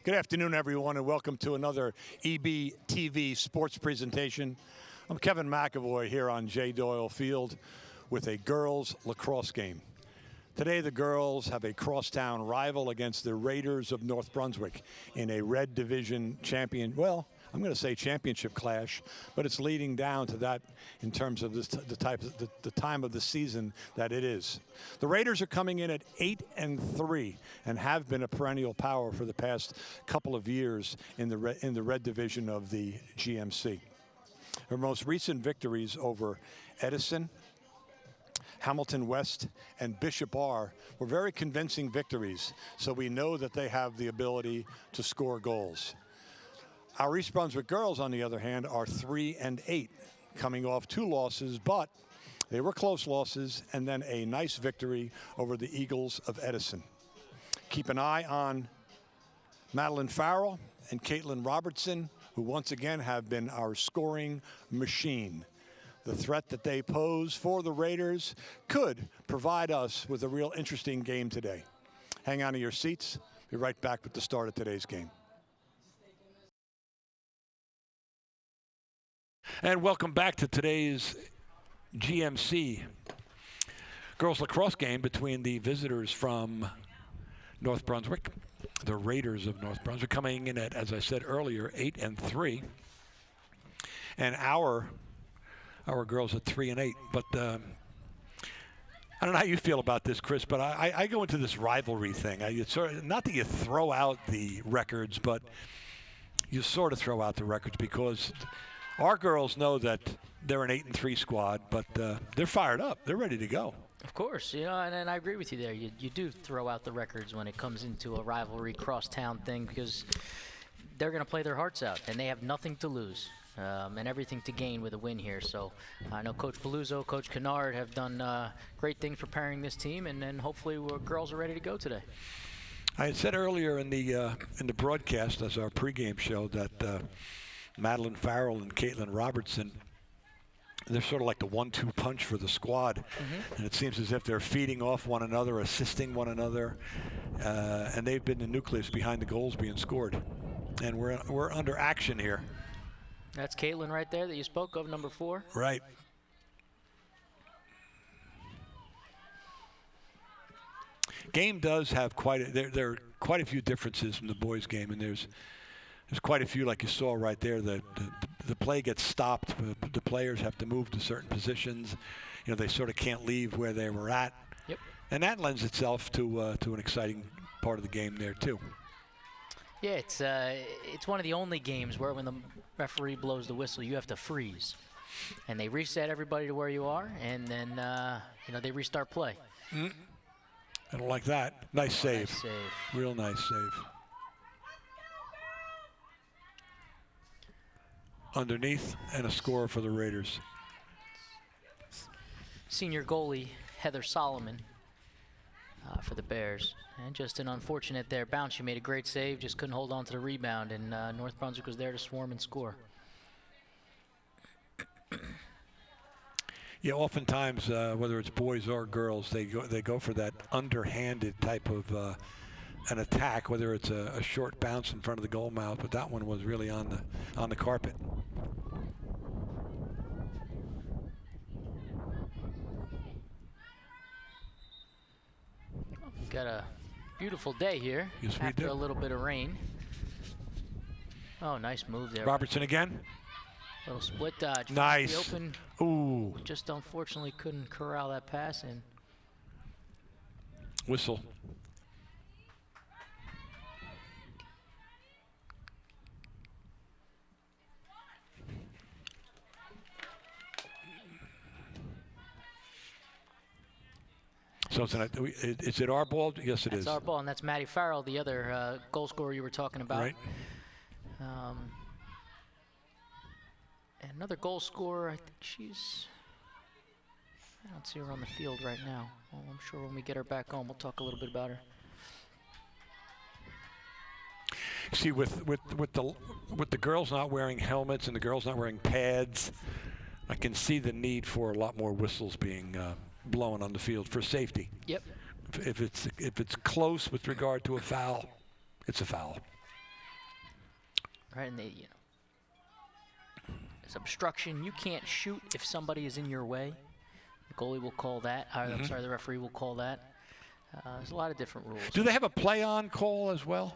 Good afternoon, everyone, and welcome to another EBTV sports presentation. I'm Kevin McEvoy here on J. Doyle Field with a girls lacrosse game. Today, the girls have a crosstown rival against the Raiders of North Brunswick in a Red Division I'm going to say championship clash, but it's leading down to that in terms of the time of the season that it is. The Raiders are coming in at 8-3 and have been a perennial power for the past couple of years in the Red Division of the GMC. Their most recent victories over Edison, Hamilton West, and Bishop R were very convincing victories, so we know that they have the ability to score goals. Our East Brunswick girls, on the other hand, are 3-8, coming off 2 losses, but they were close losses, and then a nice victory over the Eagles of Edison. Keep an eye on Madeline Farrell and Caitlin Robertson, who once again have been our scoring machine. The threat that they pose for the Raiders could provide us with a real interesting game today. Hang on to your seats. Be right back with the start of today's game. And welcome back to today's GMC girls lacrosse game between the visitors from North Brunswick, the Raiders of North Brunswick, coming in at, as I said earlier, 8-3, and our girls at 3-8. But I don't know how you feel about this, Chris, but I go into this rivalry thing. Not that you throw out the records, but you sort of throw out the records because our girls know that they're an 8-3 squad, but they're fired up. They're ready to go. Of course, and I agree with you there. You do throw out the records when it comes into a rivalry crosstown thing because they're going to play their hearts out, and they have nothing to lose and everything to gain with a win here. So I know Coach Paluzzo, Coach Kennard have done great things preparing this team, and then hopefully our girls are ready to go today. I had said earlier in the broadcast as our pregame show that Madeline Farrell and Caitlin Robertson, they're sort of like the 1-2 punch for the squad. Mm-hmm. And it seems as if they're feeding off one another, assisting one another, and they've been the nucleus behind the goals being scored. And we're under action here. That's Caitlin right there that you spoke of, number 4. Right. Game does have there are quite a few differences from the boys' game, and there's quite a few, like you saw right there. The play gets stopped. The players have to move to certain positions. They sort of can't leave where they were at. Yep. And that lends itself to an exciting part of the game there too. Yeah, it's one of the only games where when the referee blows the whistle, you have to freeze, and they reset everybody to where you are, and then they restart play. Mm-hmm. I don't like that. Nice save. Nice save. Real nice save. Underneath, and a score for the Raiders. Senior goalie Heather Solomon for the Bears. And just an unfortunate there bounce. She made a great save, just couldn't hold on to the rebound, and North Brunswick was there to swarm and score. Yeah, oftentimes, whether it's boys or girls, they go for that underhanded type of an attack, whether it's a short bounce in front of the goal mouth, but that one was really on the carpet. We've got a beautiful day here. Yes, we after do. A little bit of rain. Oh, nice move there. Robertson again. Little split dodge. Nice. Open. Ooh. Just unfortunately couldn't corral that pass in. Whistle. So is it our ball? Yes, it is. It's our ball, and that's Maddie Farrell, the other goal scorer you were talking about. Right. And another goal scorer, I think I don't see her on the field right now. Well, I'm sure when we get her back home, we'll talk a little bit about her. See, with the girls not wearing helmets and the girls not wearing pads, I can see the need for a lot more whistles being blown on the field for safety. Yep. If it's close with regard to a foul, it's a foul. right? And it's obstruction. You can't shoot if somebody is in your way. The goalie will call that. I'm sorry, the referee will call that. There's a lot of different rules. Do they have a play-on call as well?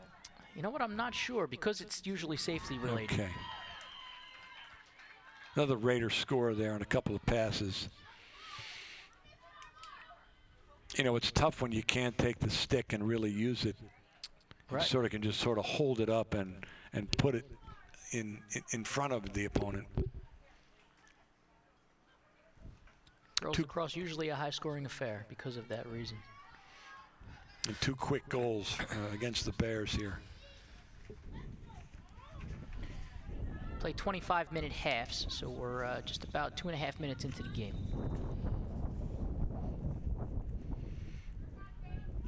You know what? I'm not sure because it's usually safety related. Okay. Another Raiders score there and a couple of passes. You know, it's tough when you can't take the stick and really use it. Right. You can just hold it up and put it in front of the opponent. Girls lacrosse usually a high-scoring affair because of that reason. And 2 quick goals against the Bears here. Play 25-minute halves, so we're just about 2.5 minutes into the game.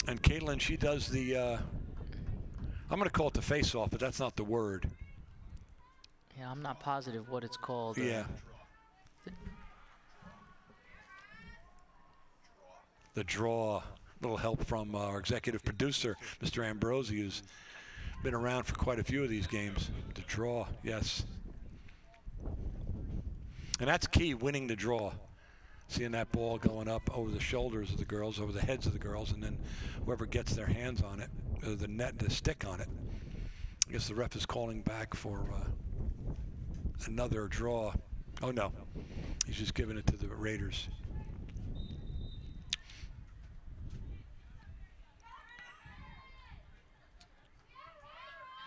And Caitlin, she does the, I'm going to call it the face-off, but that's not the word. Yeah, I'm not positive what it's called. Yeah. The draw. Little help from our executive producer, Mr. Ambrosi, who's been around for quite a few of these games. The draw, yes. And that's key, winning the draw. Seeing that ball going up over the shoulders of the girls, over the heads of the girls, and then whoever gets their hands on it, the stick on it. I guess the ref is calling back for another draw. Oh no, he's just giving it to the Raiders.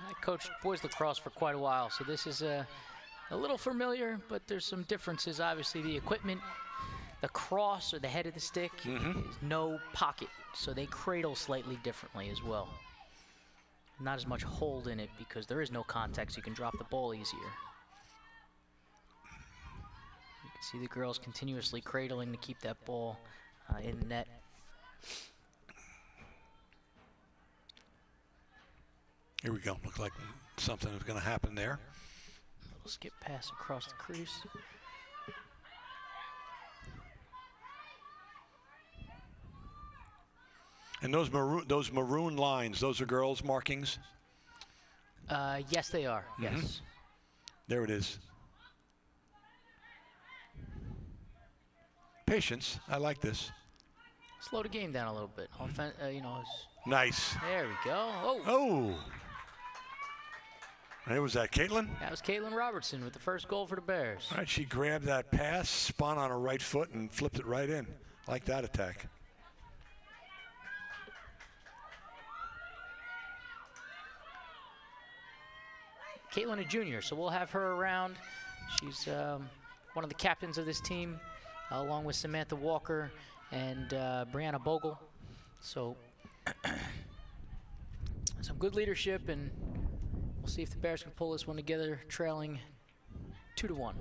I coached boys lacrosse for quite a while, so this is a little familiar, but there's some differences. Obviously, the equipment, the cross or the head of the stick is no pocket, so they cradle slightly differently as well. Not as much hold in it because there is no contact, so you can drop the ball easier. You can see the girls continuously cradling to keep that ball in the net. Here we go. Looks like something is going to happen there. A little skip pass across the crease. And those maroon lines, those are girls' markings? Yes, they are. Yes. There it is. Patience. I like this. Slow the game down a little bit. Nice. There we go. Oh. Hey, was that Caitlin? That was Caitlin Robertson with the first goal for the Bears. All right, she grabbed that pass, spun on her right foot, and flipped it right in. Like that attack. Caitlin, a junior, so we'll have her around. She's one of the captains of this team, along with Samantha Walker and Brianna Bogle. So some good leadership, and we'll see if the Bears can pull this one together, trailing 2-1.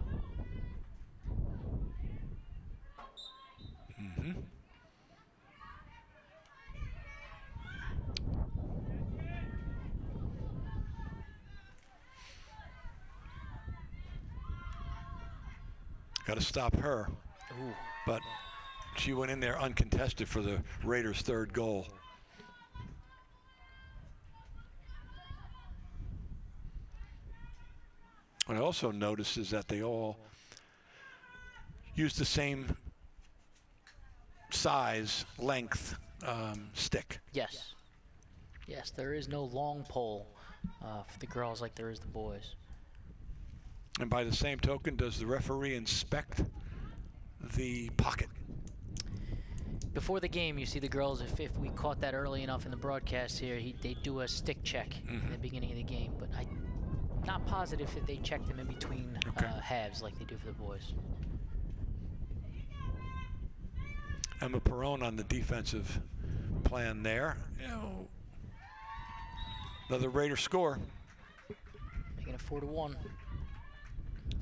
Got to stop her. Ooh. But she went in there uncontested for the Raiders' third goal. What I also noticed is that they all use the same size, length stick. Yes. Yes, there is no long pole for the girls like there is the boys. And by the same token, does the referee inspect the pocket? Before the game, you see the girls, if we caught that early enough in the broadcast here, they do a stick check in the beginning of the game, but I'm not positive if they check them in between halves like they do for the boys. Emma Perrone on the defensive plan there. Another Raider score. Making it 4-1.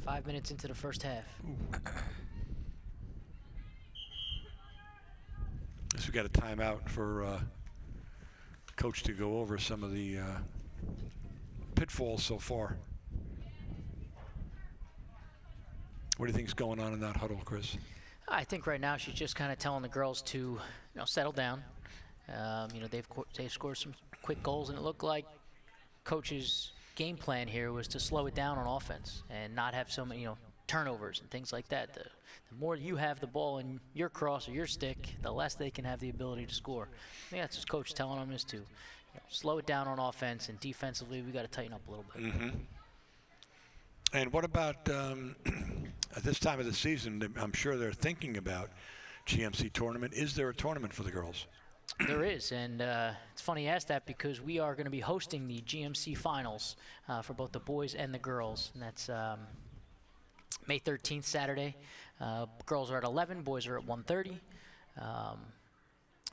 5 minutes into the first half. Guess we got a timeout for coach to go over some of the pitfalls so far. What do you think's going on in that huddle, Chris? I think right now she's just kind of telling the girls to settle down. They've scored some quick goals, and it looked like coach's game plan here was to slow it down on offense and not have so many, turnovers and things like that. The more you have the ball in your cross or your stick, the less they can have the ability to score. I think that's what coach telling them is to slow it down on offense, and defensively we got to tighten up a little bit. Mm-hmm. And what about at this time of the season? I'm sure they're thinking about GMC tournament. Is there a tournament for the girls? There is, and it's funny you asked that because we are going to be hosting the GMC finals for both the boys and the girls, and that's May 13th, Saturday. Girls are at 11, boys are at 1:30.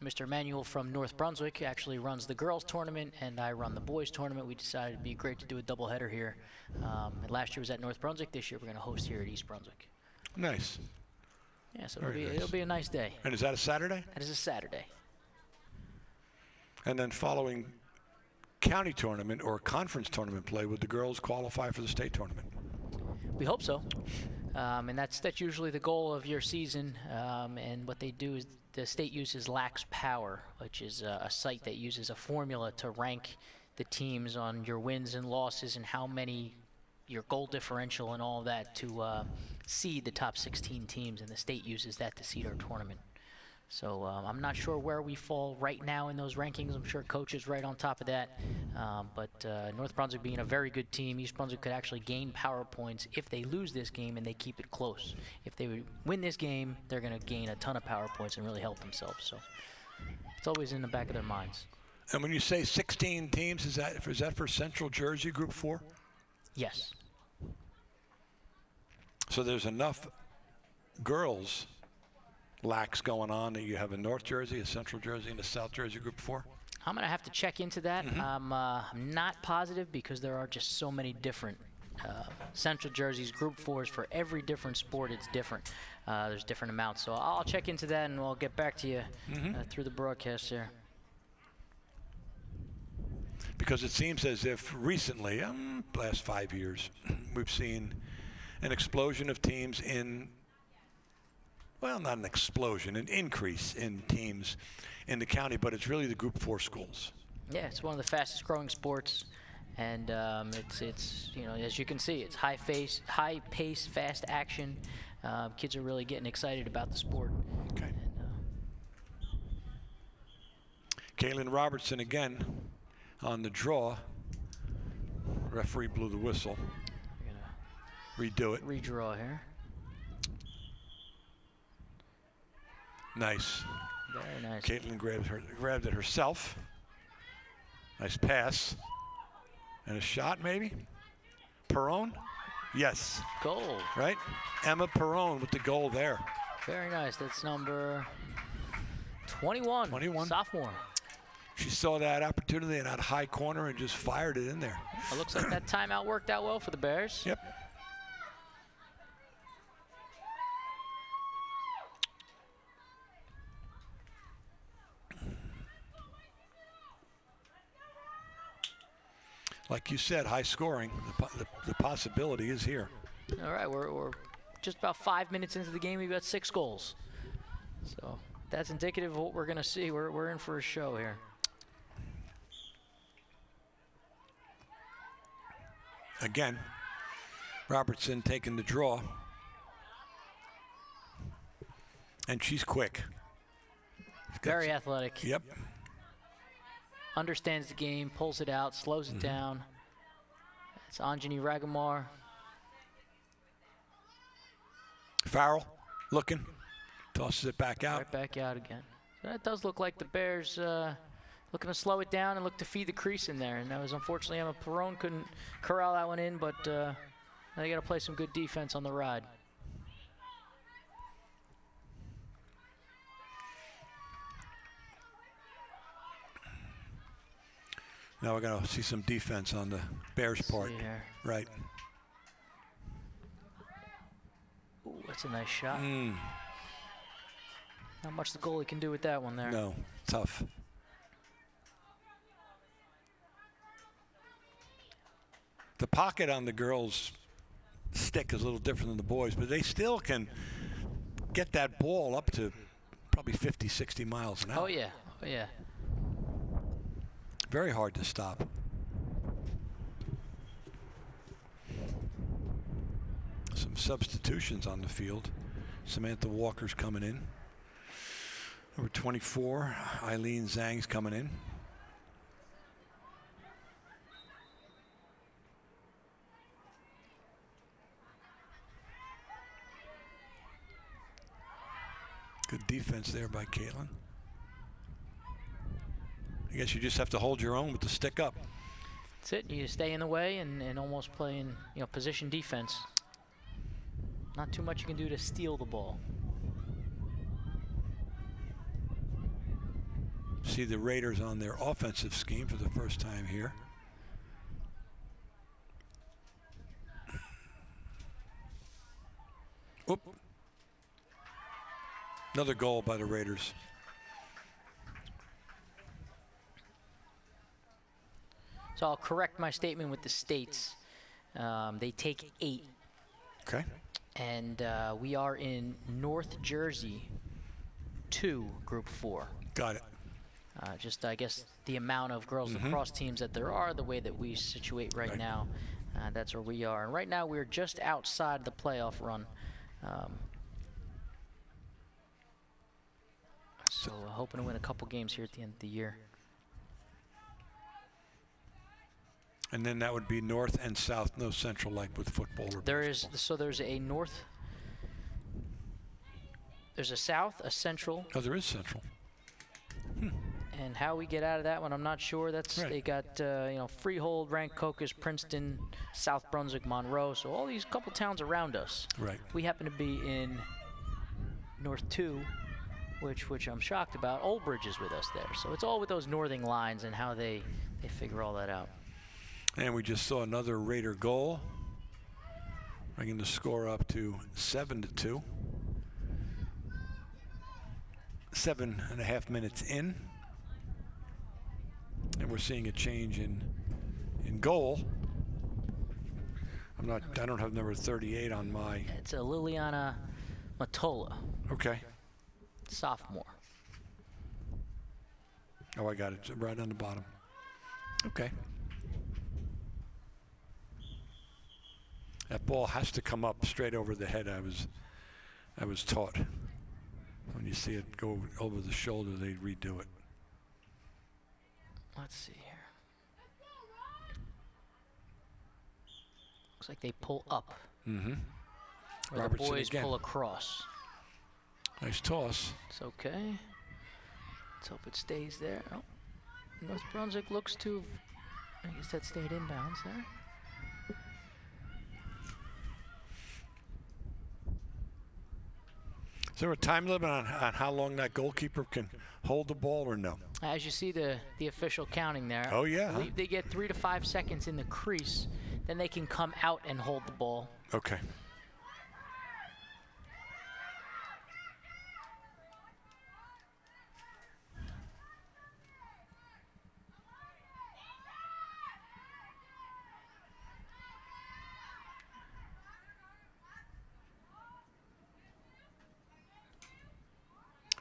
Mr. Emanuel from North Brunswick actually runs the girls tournament, and I run the boys tournament. We decided it'd be great to do a doubleheader here. And last year was at North Brunswick. This year we're going to host here at East Brunswick. Nice. Yeah, so it'll be a nice day. And is that a Saturday? That is a Saturday. And then following county tournament or conference tournament play, would the girls qualify for the state tournament? We hope so. And that's usually the goal of your season. And what they do is the state uses Lax Power, which is a site that uses a formula to rank the teams on your wins and losses and how many, your goal differential and all of that to seed the top 16 teams. And the state uses that to seed our tournament. So I'm not sure where we fall right now in those rankings. I'm sure coach is right on top of that. But North Brunswick being a very good team, East Brunswick could actually gain power points if they lose this game and they keep it close. If they win this game, they're going to gain a ton of power points and really help themselves. So it's always in the back of their minds. And when you say 16 teams, is that for Central Jersey Group 4? Yes. So there's enough girls lax going on that you have a North Jersey, a Central Jersey, and a South Jersey Group 4? I'm going to have to check into that. Mm-hmm. I'm not positive because there are just so many different Central Jersey's Group 4s. For every different sport, it's different. There's different amounts. So I'll check into that, and we'll get back to you through the broadcast here. Because it seems as if recently, last 5 years, we've seen an explosion of teams in, well, not an explosion, an increase in teams in the county, but it's really the Group 4 schools. Yeah, it's one of the fastest growing sports, and it's as you can see, it's high pace, fast action. Kids are really getting excited about the sport. Okay. Kaylin Robertson again on the draw. Referee blew the whistle. We're gonna redo it. Redraw here. Nice. Very nice. Caitlin grabbed it herself. Nice pass. And a shot, maybe? Perrone? Yes. Goal. Right? Emma Perrone with the goal there. Very nice. That's number 21. 21. Sophomore. She saw that opportunity in that high corner and just fired it in there. It looks like that timeout worked out well for the Bears. Yep. Like you said, high scoring. The possibility is here. All right, we're just about 5 minutes into the game. We've got 6 goals. So that's indicative of what we're going to see. We're in for a show here. Again, Robertson taking the draw. And she's quick. Very athletic. Yep. Understands the game, pulls it out, slows it down. It's Anjani Ragamar. Farrell looking, tosses it back out. Right back out again. So that does look like the Bears looking to slow it down and look to feed the crease in there. And that was unfortunately Emma Perrone couldn't corral that one in, but now they got to play some good defense on the ride. Now we're going to see some defense on the Bears' part. Right. Ooh, that's a nice shot. Not much the goalie can do with that one there. No, tough. The pocket on the girls' stick is a little different than the boys, but they still can get that ball up to probably 50, 60 miles an hour. Oh, yeah. Oh, yeah. Very hard to stop. Some substitutions on the field. Samantha Walker's coming in. Number 24, Eileen Zhang's coming in. Good defense there by Caitlin. I guess you just have to hold your own with the stick up. That's it. You stay in the way and almost play in, position defense. Not too much you can do to steal the ball. See the Raiders on their offensive scheme for the first time here. Oop. Another goal by the Raiders. So I'll correct my statement with the states. They take 8. Okay. And we are in North Jersey 2, Group 4. Got it. Just, I guess, the amount of girls lacrosse teams that there are, the way that we situate right now, that's where we are. And right now we're just outside the playoff run. So hoping to win a couple games here at the end of the year. And then that would be north and south, no central like with football or basketball. There's a north, there's a south, a central. Oh, there is central. And how we get out of that one, I'm not sure. That's right. They got Freehold, Rancocas, Princeton, South Brunswick, Monroe. So all these couple towns around us. Right. We happen to be in North 2, which I'm shocked about. Old Bridge is with us there. So it's all with those northern lines and how they figure all that out. And we just saw another Raider goal, bringing the score up to 7-2. 7.5 minutes in. And we're seeing a change in goal. I don't have number 38 on my. It's a Liliana Matola. Okay. Sophomore. Oh, I got it right on the bottom. Okay. That ball has to come up straight over the head. I was taught. When you see it go over the shoulder, they redo it. Let's see here. Looks like they pull up. Mm-hmm. Or the boys pull across. Nice toss. It's okay. Let's hope it stays there. Oh, North Brunswick looks to, I guess that stayed inbounds there. Is there a time limit on how long that goalkeeper can hold the ball or no? As you see the official counting there. Oh, yeah. I believe they get 3 to 5 seconds in the crease. Then they can come out and hold the ball. Okay.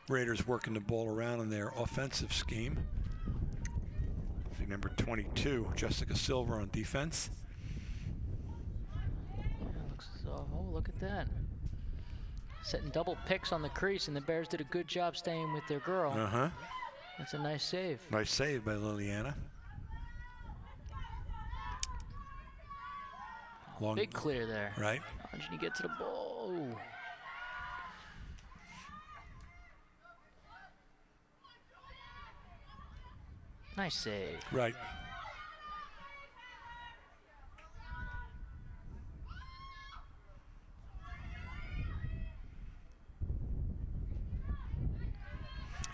Raiders working the ball around in their offensive scheme. See number 22, Jessica Silver on defense. Yeah, looks as though, oh, look at that. Setting double picks on the crease, and the Bears did a good job staying with their girl. Uh-huh. That's a nice save. Nice save by Liliana. Long, big clear there. Right. How did you get to the ball? Ooh. Nice save. Right.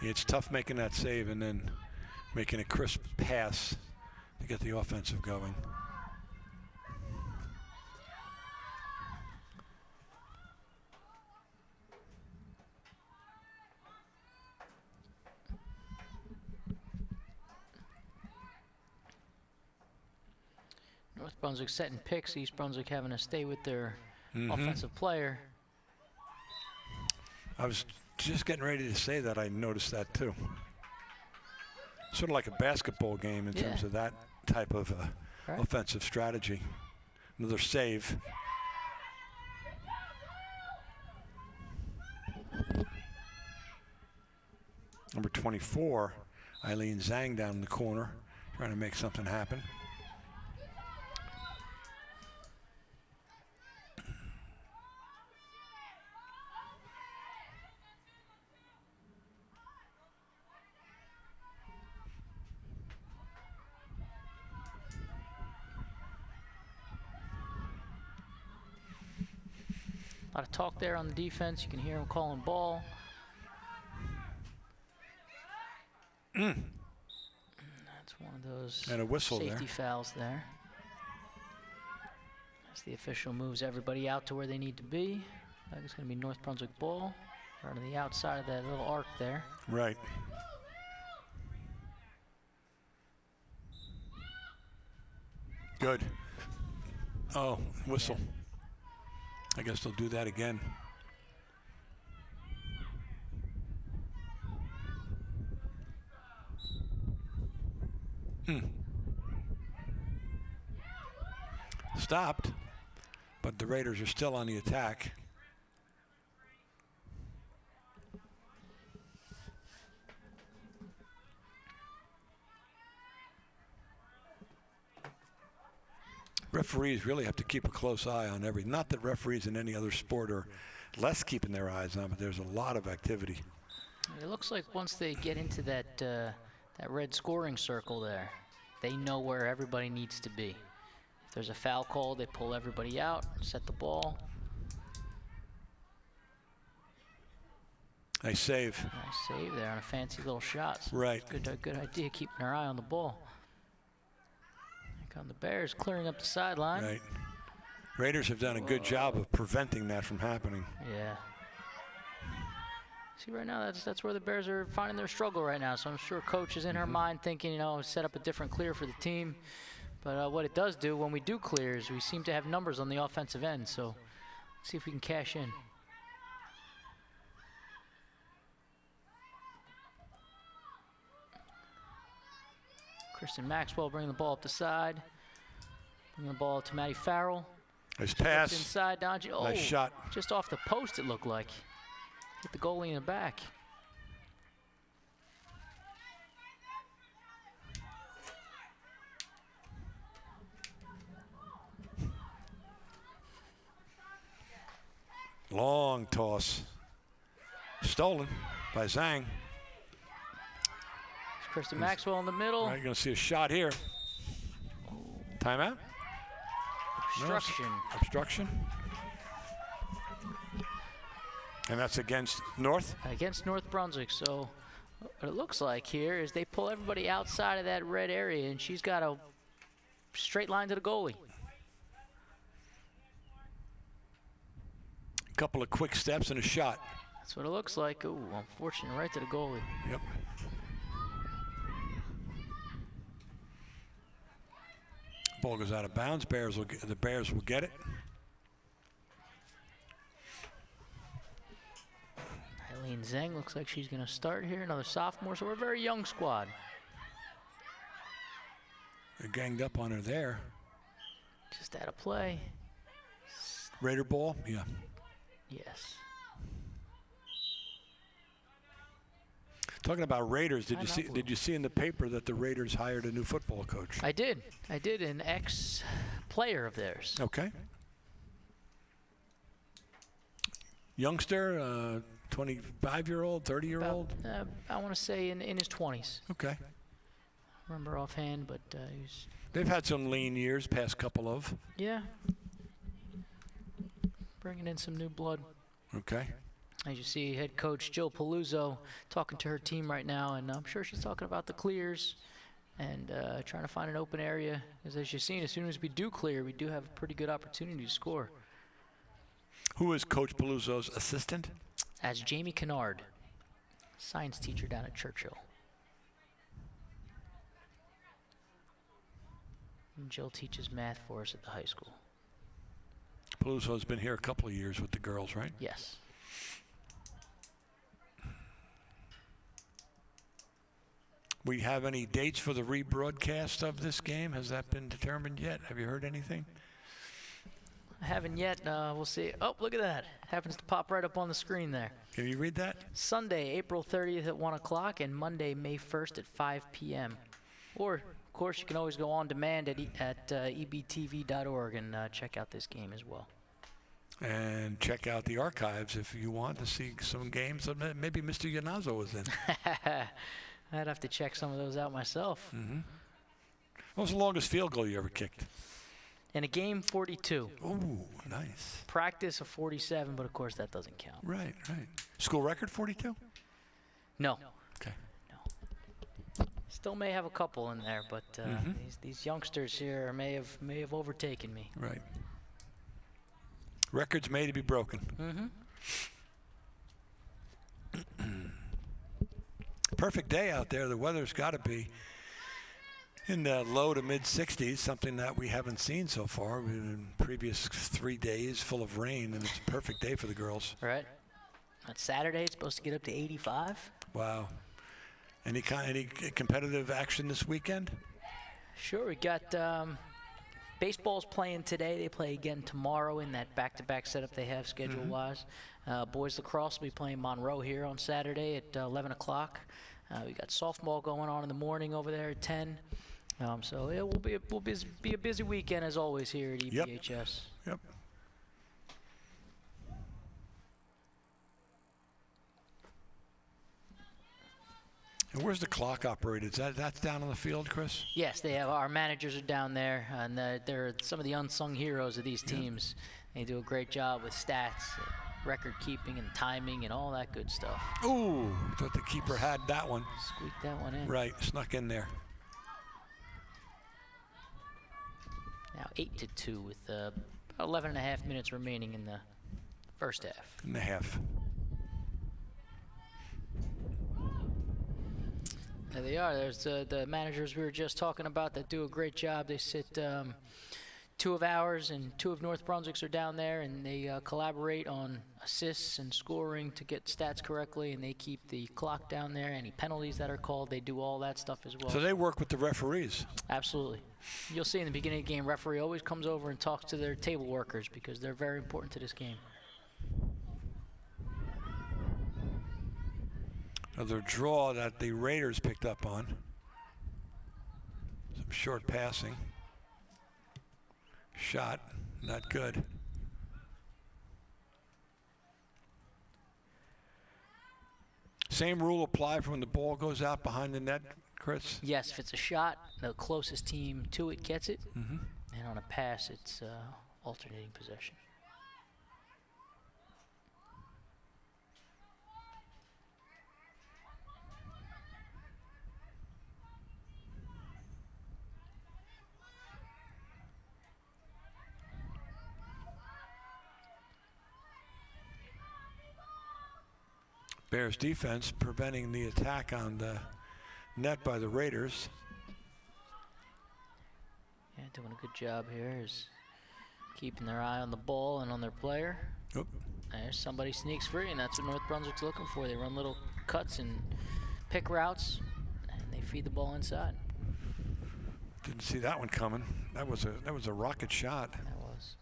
Yeah, it's tough making that save and then making a crisp pass to get the offensive going. North Brunswick setting picks. East Brunswick having to stay with their offensive player. I was just getting ready to say that. I noticed that too. Sort of like a basketball game in terms of that type of offensive strategy. Another save. Number 24, Eileen Zhang down in the corner, trying to make something happen. A lot of talk there on the defense. You can hear him calling ball. That's one of those and a whistle safety there. fouls there. As the official moves everybody out to where they need to be. I think it's going to be North Brunswick ball. Right on the outside of that little arc there. Right. Good. Oh, whistle. Yeah. I guess they'll do that again. Stopped, but the Raiders are still on the attack. Referees really have to keep a close eye on everything. Not that referees in any other sport are less keeping their eyes on, but there's a lot of activity. It looks like once they get into that that red scoring circle there, they know where everybody needs to be. If there's a foul call, they pull everybody out, set the ball. Nice save. Nice save there on a fancy little shot. So Right. Good idea, keeping our eye on the ball. Here come the Bears clearing up the sideline. Right. Raiders have done a good job of preventing that from happening. Yeah. See, right now, that's where the Bears are finding their struggle right now. So I'm sure coach is in her mind thinking, you know, set up a different clear for the team. But what it does do when we do clears, we seem to have numbers on the offensive end. So let's see if we can cash in. Kristen Maxwell bringing the ball up the side. Bringing the ball to Maddie Farrell. Nice pass. Inside, Donji. Oh, Nice shot. Just off the post, it looked like. Hit the goalie in the back. Long toss. Stolen by Zhang. Kristen Maxwell in the middle. All right, you're going to see a shot here. Timeout? Obstruction. No, obstruction. And that's against North? Against North Brunswick. So what it looks like here is they pull everybody outside of that red area, and she's got a straight line to the goalie. A couple of quick steps and a shot. That's what it looks like. Ooh, unfortunate, right to the goalie. Yep. Ball goes out of bounds. The Bears will get it. Eileen Zhang looks like she's going to start here. Another sophomore, so we're a very young squad. They're ganged up on her there. Just out of play. Raider ball? Yeah. Yes. Talking about Raiders, did you see in the paper that the Raiders hired a new football coach? I did, an ex-player of theirs. Okay. Youngster, 25-year-old, 30-year-old? I want to say in his 20s. Okay. I remember offhand, but he's... They've had some lean years, past couple of. Yeah. Bringing in some new blood. Okay. As you see, head coach Jill Paluzzo talking to her team right now, and I'm sure she's talking about the clears and trying to find an open area. Because as you've seen, as soon as we do clear, we do have a pretty good opportunity to score. Who is Coach Paluzzo's assistant? As Jamie Kennard, science teacher down at Churchill. And Jill teaches math for us at the high school. Paluzzo's been here a couple of years with the girls, right? Yes. We have any dates for the rebroadcast of this game? Has that been determined yet? Have you heard anything? I haven't yet. We'll see. Oh, look at that. Happens to pop right up on the screen there. Can you read that? Sunday, April 30th at 1 o'clock, and Monday, May 1st at 5 p.m. Or, of course, you can always go on demand at ebtv.org and check out this game as well. And check out the archives if you want to see some games that maybe Mr. Yannazzo was in. I'd have to check some of those out myself. Mm-hmm. What was the longest field goal you ever kicked? In a game, 42. Ooh, nice. Practice of 47, but of course that doesn't count. Right. School record 42? No. Okay. No. Still may have a couple in there, but these youngsters here may have overtaken me. Right. Records made to be broken. Mm-hmm. Perfect day out there. The weather's got to be in the low to mid 60s, something that we haven't seen so far. We've been previous 3 days full of rain, and it's a perfect day for the girls. Right. On Saturday, it's supposed to get up to 85. Wow. Any competitive action this weekend? Sure. We got baseball's playing today. They play again tomorrow in that back-to-back setup they have schedule-wise. Boys lacrosse will be playing Monroe here on Saturday at 11 o'clock. We got softball going on in the morning over there at 10. So it will be a busy weekend as always here at EBHS. Yep. And where's the clock operated? That's down on the field, Chris? Yes, they have. Our managers are down there, and they're some of the unsung heroes of these teams. They do a great job with stats, record keeping, and timing, and all that good stuff. Ooh, thought the keeper had that one. Squeaked that one in. Right, snuck in there. Now 8-2 with 11 and a half minutes remaining in the first half. In the half. There they are. There's the managers we were just talking about that do a great job. They sit 2 of ours and 2 of North Brunswick's are down there, and they collaborate on assists and scoring to get stats correctly, and they keep the clock down there. Any penalties that are called, they do all that stuff as well. So they work with the referees. Absolutely. You'll see in the beginning of the game, referee always comes over and talks to their table workers because they're very important to this game. Another draw that the Raiders picked up on. Some short passing. Shot, not good. Same rule apply for when the ball goes out behind the net, Chris? Yes, if it's a shot, the closest team to it gets it. Mm-hmm. And on a pass, it's alternating possession. Bears defense preventing the attack on the net by the Raiders. Yeah, doing a good job here is keeping their eye on the ball and on their player. Oop. There's somebody sneaks free, and that's what North Brunswick's looking for. They run little cuts and pick routes, and they feed the ball inside. Didn't see that one coming. That was a rocket shot. That was.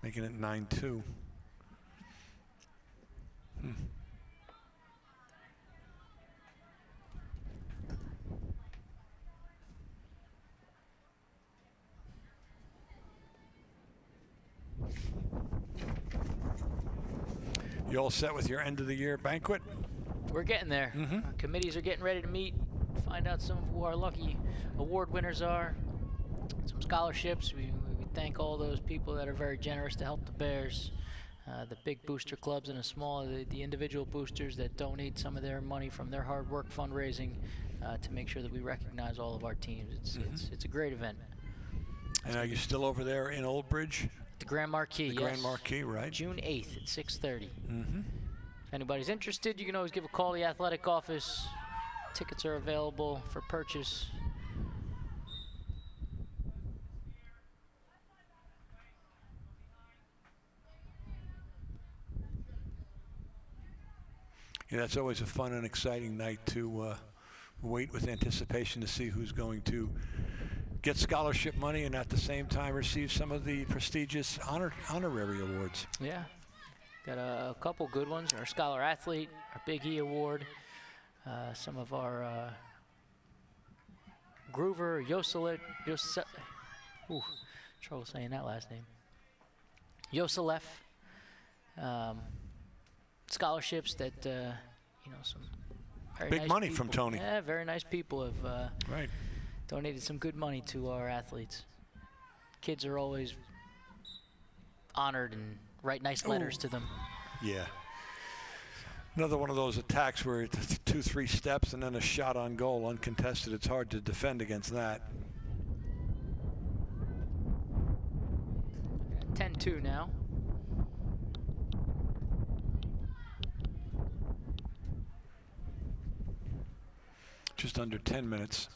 Making it 9-2. You all set with your end of the year banquet? We're getting there. Our committees are getting ready to meet, find out some of who our lucky award winners are, some scholarships. We thank all those people that are very generous to help the Bears, the big booster clubs and the individual boosters that donate some of their money from their hard work fundraising to make sure that we recognize all of our teams. It's a great event. And are you still over there in Old Bridge? The Grand Marquis, The Grand Marquis, right? June 8th at 6:30. If anybody's interested, you can always give a call to the athletic office. Tickets are available for purchase. Yeah, that's always a fun and exciting night to wait with anticipation to see who's going to get scholarship money and at the same time receive some of the prestigious honorary awards. Yeah, got a couple good ones. Our Scholar Athlete, our Big E Award, some of our Groover, trouble saying that last name. Yoselef, scholarships that, some very Big nice money people. from Tony. Yeah, very nice people have Right. donated some good money to our athletes. Kids are always honored and write nice letters to them. Yeah. Another one of those attacks where it's 2-3 steps and then a shot on goal uncontested. It's hard to defend against that. 10-2 now. Just under 10 minutes.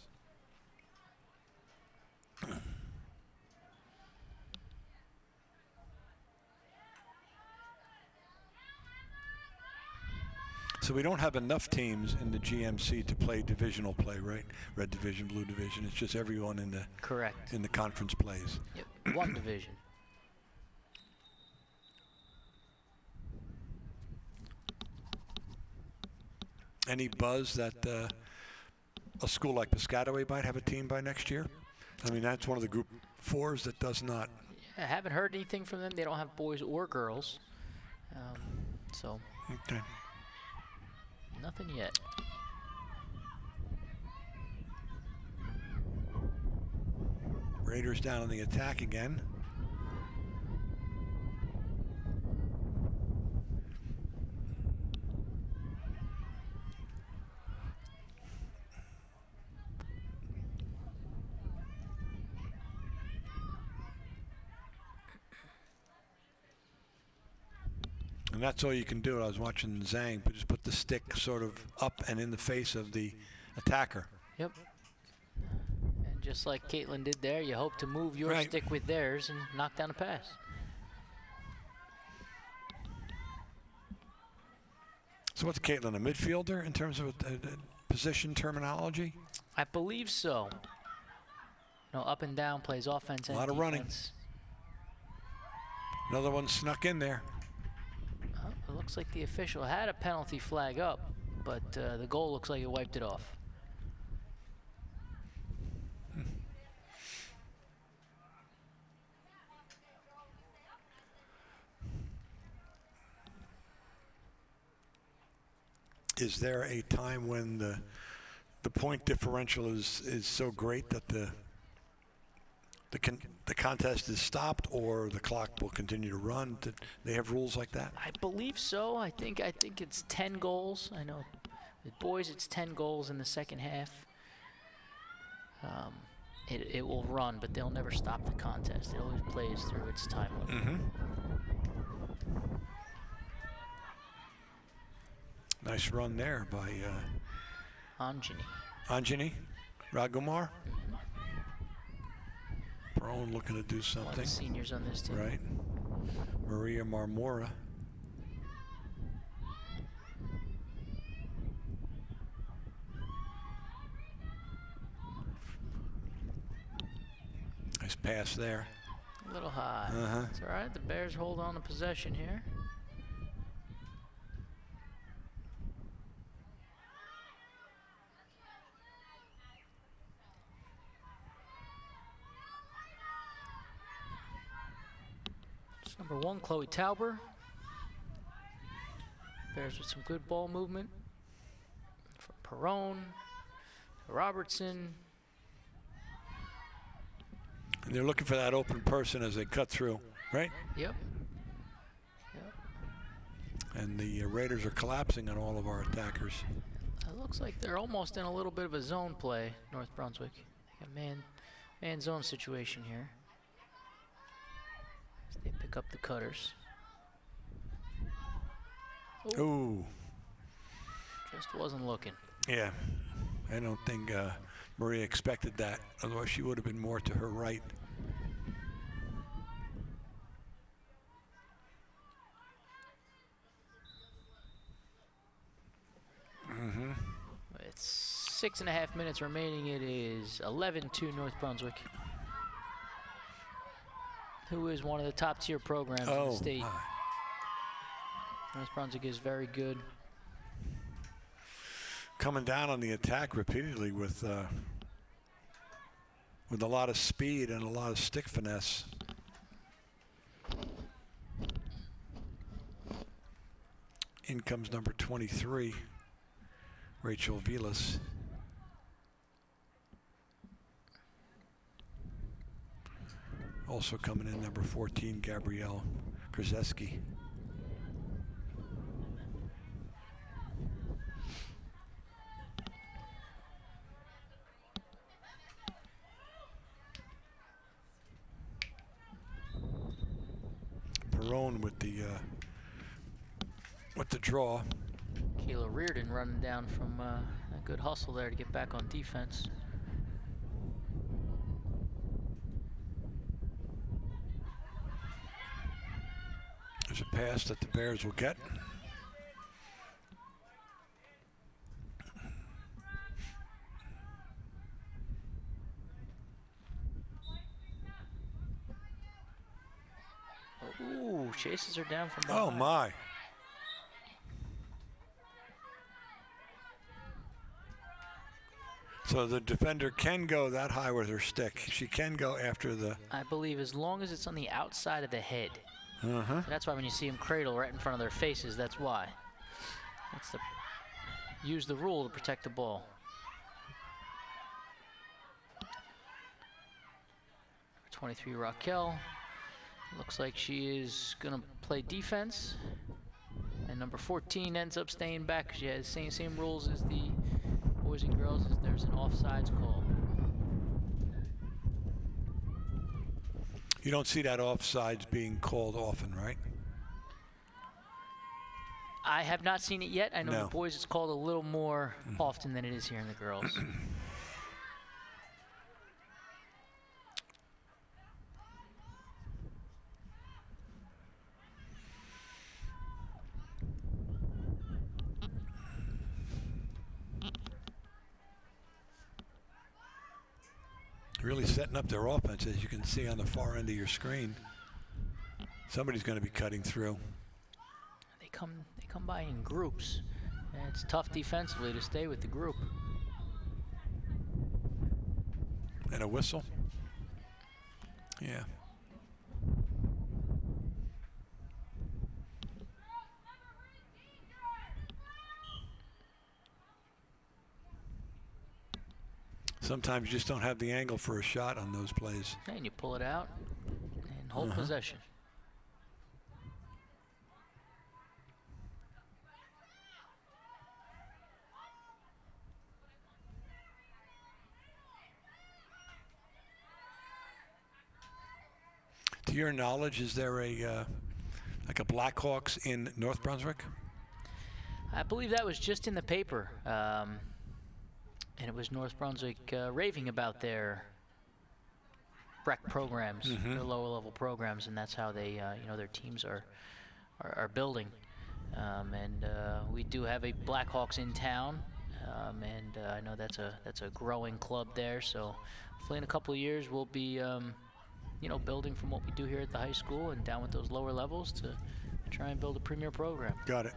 So we don't have enough teams in the GMC to play divisional play, right? Red division, blue division. It's just everyone in the Correct. in the conference plays. Yep. One division. Any buzz that a school like Piscataway might have a team by next year? I mean, that's one of the Group 4s that does not. I haven't heard anything from them. They don't have boys or girls. So Okay. nothing yet. Raiders down on the attack again. And that's all you can do. I was watching Zhang, but just put the stick sort of up and in the face of the attacker. Yep. And just like Caitlin did there, you hope to move your Right. stick with theirs and knock down a pass. So what's Caitlin, a midfielder in terms of position terminology? I believe so. Up and down, plays offense and A lot of running. defense. Another one snuck in there. It looks like the official had a penalty flag up, but the goal looks like it wiped it off. Is there a time when the point differential is so great that the contest is stopped, or the clock will continue to run? Did they have rules like that? I believe so. I think it's 10 goals. I know with boys it's 10 goals in the second half. It will run, but they'll never stop the contest. It always plays through its time limit. Mm-hmm. Nice run there by Anjani Ragumar. Prone looking to do One of something. the seniors on this team. Right. Maria Marmora. Nice pass there. A little high. Uh-huh. It's all right. The Bears hold on to possession here. It's number 1, Chloe Tauber. Bears with some good ball movement. From Perrone to Robertson. And they're looking for that open person as they cut through, right? Yep. And the Raiders are collapsing on all of our attackers. It looks like they're almost in a little bit of a zone play, North Brunswick. Like a man zone situation here. As they pick up the cutters. Ooh. Just wasn't looking. Yeah. I don't think Maria expected that. Otherwise, she would have been more to her right. It's 6.5 minutes remaining. It is 11-2 North Brunswick, who is one of the top tier programs in the state. My. North Brunswick is very good. Coming down on the attack repeatedly with a lot of speed and a lot of stick finesse. In comes number 23, Rachel Vilas. Also coming in, number 14, Gabrielle Krzeski. Perone with the draw. Kayla Reardon running down from a good hustle there to get back on defense. There's a pass that the Bears will get. Ooh, chases her down from behind. Oh my. So the defender can go that high with her stick. She can go after the... I believe as long as it's on the outside of the head. Uh-huh. So that's why when you see them cradle right in front of their faces, that's why. That's the... Use the rule to protect the ball. Number 23, Raquel. Looks like she is going to play defense. And number 14 ends up staying back. She has the same rules as the boys and girls, as there's an offsides call. You don't see that offsides being called often, right? I have not seen it yet. I know No. the boys it's called a little more often than it is here in the girls. Really setting up their offense, as you can see on the far end of your screen. Somebody's going to be cutting through. They come by in groups, and it's tough defensively to stay with the group. And a whistle. Yeah. Sometimes you just don't have the angle for a shot on those plays. And you pull it out and hold possession. To your knowledge, is there like a Blackhawks in North Brunswick? I believe that was just in the paper. And it was North Brunswick raving about their rec programs, their lower level programs, and that's how they, their teams are building. We do have a Blackhawks in town, and I know that's a growing club there. So hopefully in a couple of years we'll be, building from what we do here at the high school and down with those lower levels to try and build a premier program. Got it.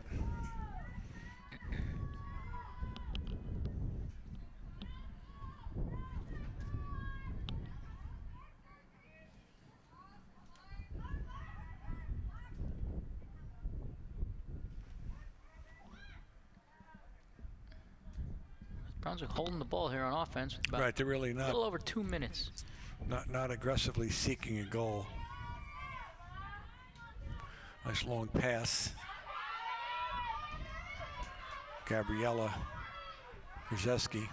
Brunswick holding the ball here on offense with about they're really not. A little over 2 minutes. Not aggressively seeking a goal. Nice long pass. Gabriella Krzeski.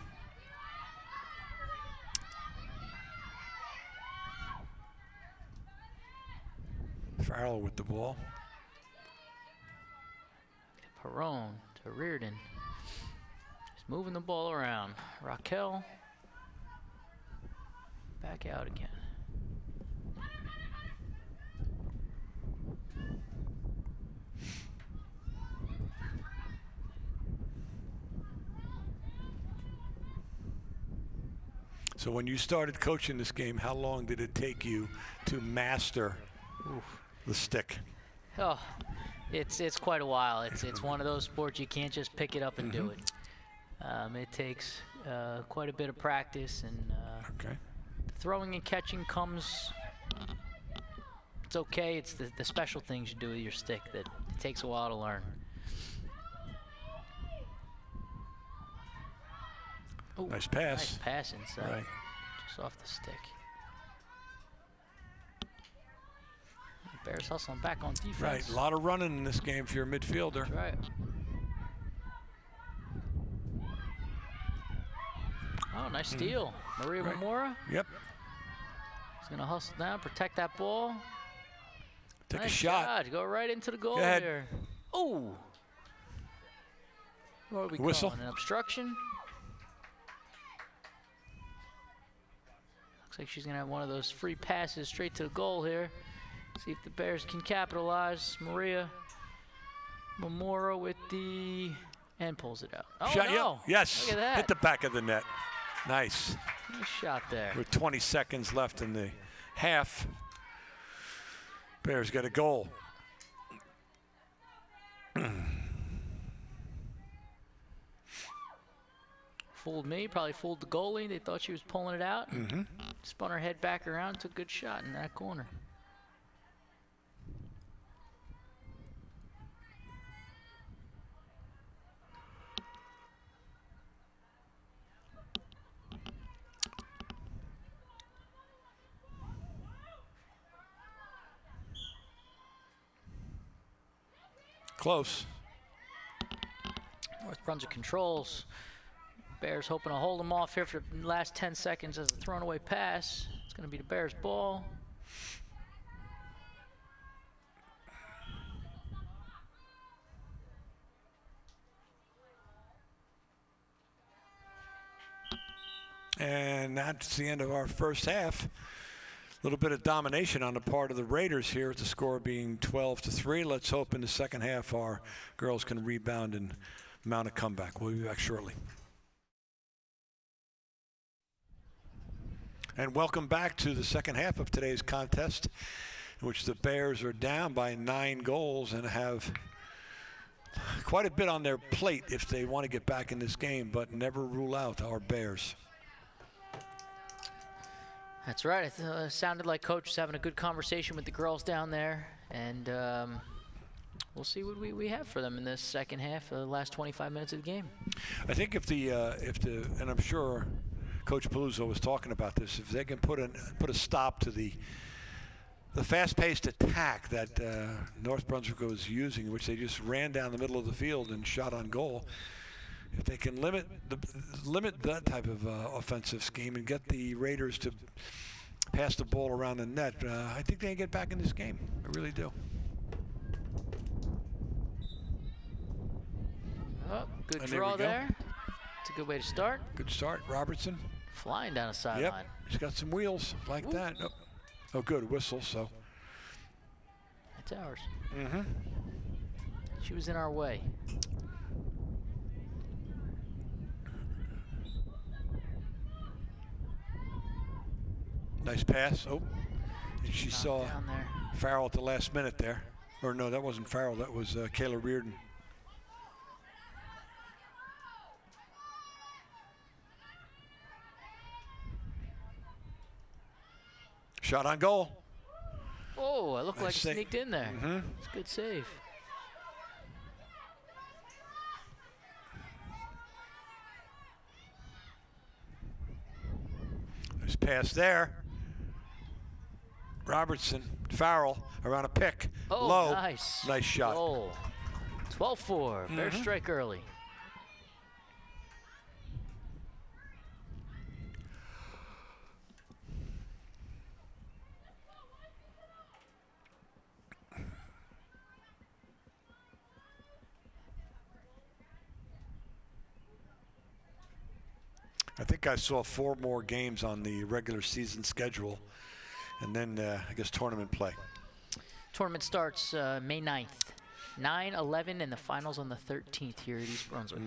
Farrell with the ball. Perone to Reardon. Just moving the ball around. Raquel back out again. So when you started coaching this game, how long did it take you to master the stick? Oh, it's quite a while. It's one of those sports you can't just pick it up and do it. It takes quite a bit of practice, and throwing and catching comes. It's okay. It's the special things you do with your stick that it takes a while to learn. Ooh, nice pass. Nice pass inside. Right. Just off the stick. Bears hustling back on defense. Right. A lot of running in this game if you're a midfielder. That's right. Oh, nice steal. Maria Mamora. Yep. He's going to hustle down, protect that ball. Take nice a shot. Go right into the goal ahead. here. Oh. What are we Whistle. calling? An obstruction? Looks like she's going to have one of those free passes straight to the goal here. See if the Bears can capitalize. Maria Mamora with the... and pulls it out. Oh, shot, no. Yep. Yes. Look at that. Hit the back of the net. Nice. Nice shot there. With 20 seconds left in the half, Bears got a goal. Fooled me, probably fooled the goalie. They thought she was pulling it out. Spun her head back around, took a good shot in that corner. Close. North Brunswick controls. Bears hoping to hold them off here for the last 10 seconds as a thrown away pass. It's going to be the Bears' ball. And that's the end of our first half. A little bit of domination on the part of the Raiders here, with the score being 12-3. Let's hope in the second half our girls can rebound and mount a comeback. We'll be back shortly. And welcome back to the second half of today's contest, in which the Bears are down by 9 goals and have quite a bit on their plate if they want to get back in this game, but never rule out our Bears. That's right. It sounded like Coach was having a good conversation with the girls down there, and we'll see what we have for them in this second half, the last 25 minutes of the game. I think if the and I'm sure Coach Paluzzo was talking about this, if they can put a stop to the fast-paced attack that North Brunswick was using, which they just ran down the middle of the field and shot on goal. If they can limit that type of offensive scheme and get the Raiders to pass the ball around the net, I think they can get back in this game. I really do. Oh, good draw there. It's a good way to start. Good start, Robertson. Flying down the sideline. Yep, he's got some wheels like that. Oh, good whistle. So that's ours. She was in our way. Nice pass. Oh, and she saw down there. Farrell at the last minute there. Or no, that wasn't Farrell. That was Kayla Reardon. Shot on goal. Oh, it looked like it save. sneaked in there. It's a good save. Nice pass there. Robertson, Farrell around a pick. Oh, low. nice. Nice shot. Goal. 12-4. Bears strike early. I think I saw 4 more games on the regular season schedule, and then I guess tournament play. Tournament starts May 9th. 9-11 and the finals on the 13th here at East Brunswick.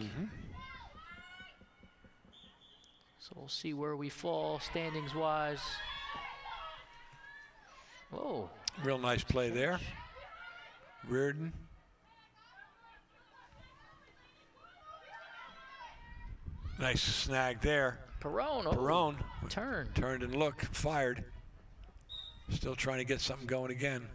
So we'll see where we fall standings-wise. Whoa. Real nice play there. Reardon. Nice snag there. Perrone. Oh, Perrone. Turned and looked, fired. Still trying to get something going again.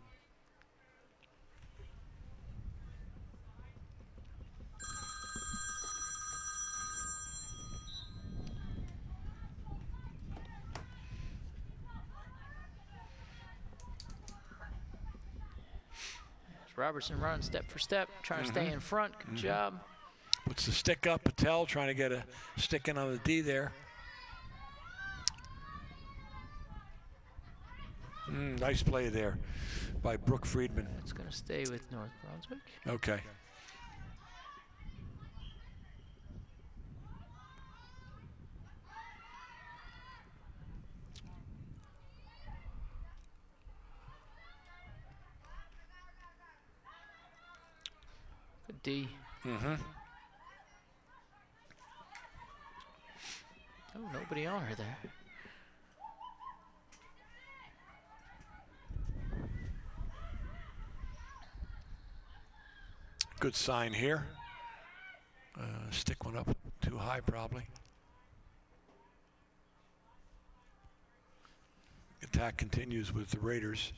Robertson running step for step, trying to stay in front. Good job. Puts the stick up. Patel trying to get a stick in on the D there. Nice play there by Brooke Friedman. It's going to stay with North Brunswick. Okay. Good D. Oh, nobody on her there. Good sign here. Stick one up too high probably. Attack continues with the Raiders.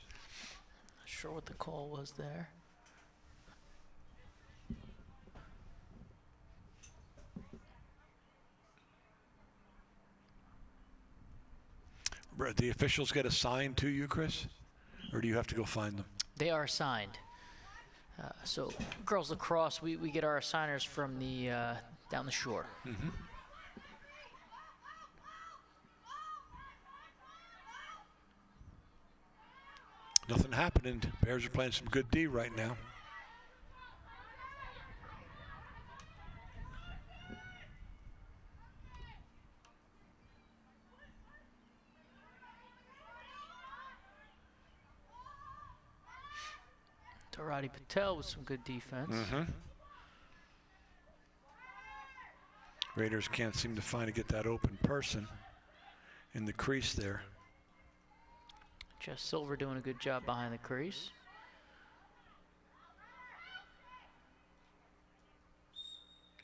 Not sure what the call was there. The officials get assigned to you, Chris? Or do you have to go find them? They are assigned. So girls lacrosse, we get our assigners from the down the shore. Nothing happening. Bears are playing some good D right now. Tarati Patel with some good defense. Raiders can't seem to find to get that open person in the crease there. Jess Silver doing a good job behind the crease.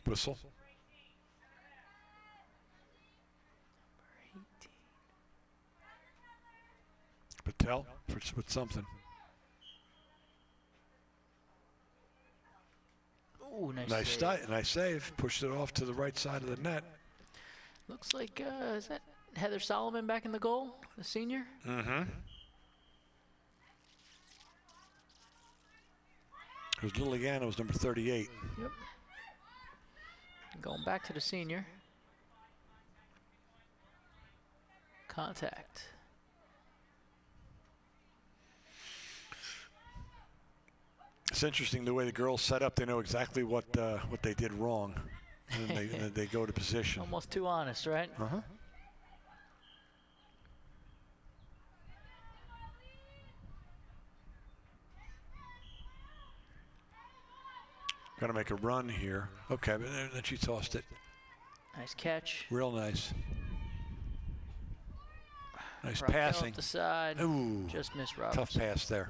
Whistle. Number 18. Patel with something. Ooh, nice save. Pushed it off to the right side of the net. Looks like, is that Heather Solomon back in the goal, the senior? It was Little Yannazzo, was number 38. Yep. Going back to the senior. Contact. It's interesting the way the girls set up. They know exactly what they did wrong, and they go to position. Almost too honest, right? Got to make a run here. Okay, but then she tossed it. Nice catch. Real nice. Nice Raquel passing. Up the side. Ooh, just missed Robertson. tough pass there.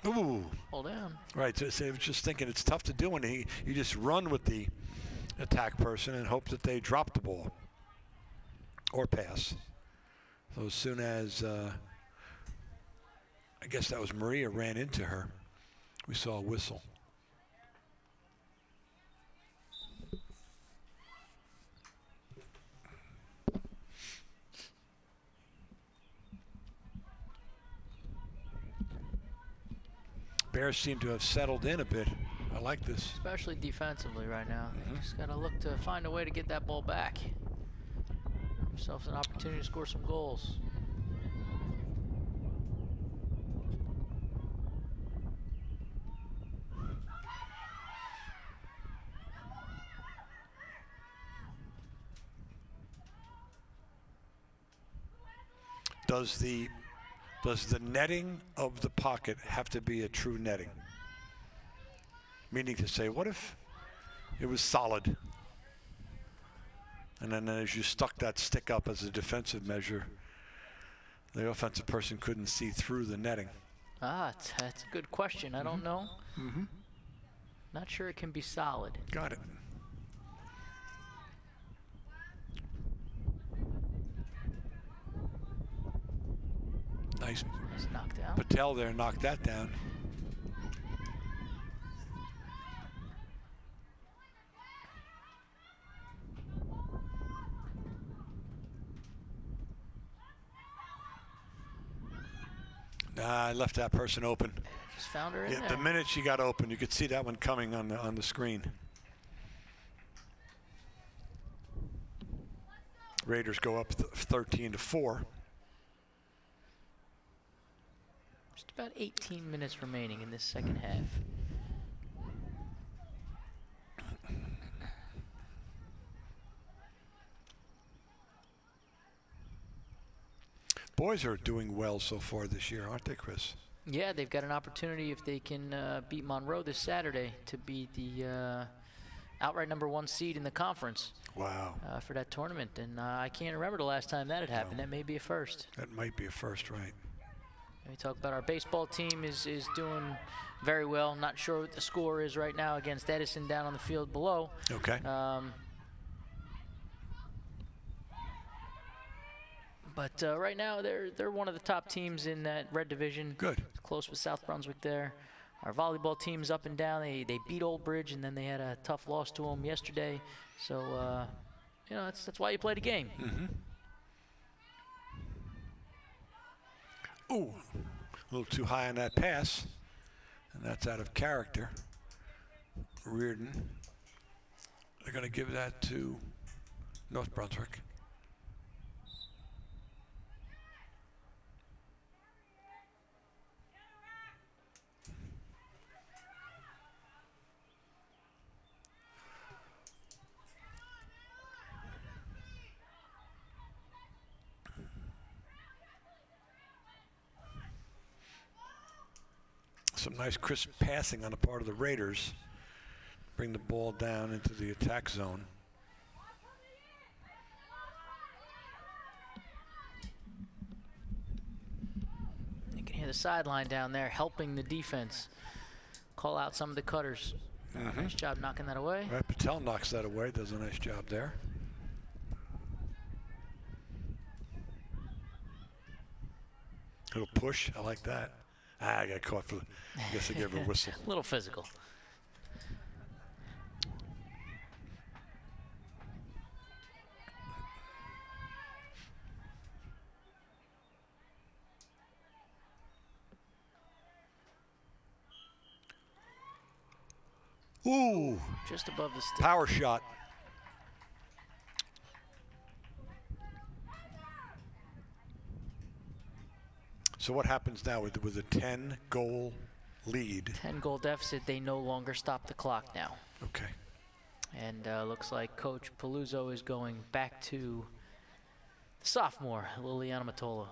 Ooh. Hold down. Right, so I was just thinking it's tough to do when you just run with the attack person and hope that they drop the ball or pass. So as soon as, I guess that was Maria ran into her, we saw a whistle. Bears seem to have settled in a bit. I like this. Especially defensively right now. They just got to look to find a way to get that ball back. Give themselves an opportunity to score some goals. Does the Does the netting of the pocket have to be a true netting? Meaning to say, what if it was solid? And then as you stuck that stick up as a defensive measure, the offensive person couldn't see through the netting. That's a good question. I don't know. Not sure it can be solid. Got it. Nice knockdown. Patel there knocked that down. Nah, I left that person open. Just found her in there. The minute she got open, you could see that one coming on the screen. Raiders go up 13-4. Just about 18 minutes remaining in this second half. Boys are doing well so far this year, aren't they, Chris? Yeah, they've got an opportunity if they can beat Monroe this Saturday to be the outright #1 seed in the conference. Wow. For that tournament. And I can't remember the last time that had happened. That may be a first. That might be a first, right? We talk about our baseball team is doing very well. Not sure what the score is right now against Edison down on the field below. Okay. But right now they're one of the top teams in that red division. Good. It's close with South Brunswick there. Our volleyball team's up and down. They beat Old Bridge, and then they had a tough loss to them yesterday. So you know, that's why you play the game. Ooh, a little too high on that pass, and that's out of character. Reardon. They're going to give that to North Brunswick. Some nice crisp passing on the part of the Raiders. Bring the ball down into the attack zone. You can hear the sideline down there helping the defense call out some of the cutters. Nice job knocking that away. Right, Patel knocks that away, does a nice job there. Little push, I like that. I got caught for, I guess I gave her a whistle. A little physical. Ooh. Just above the stick. Power shot. So what happens now with a 10-goal lead? 10-goal deficit, they no longer stop the clock now. Okay. And looks like Coach Paluzzo is going back to the sophomore, Liliana Matola.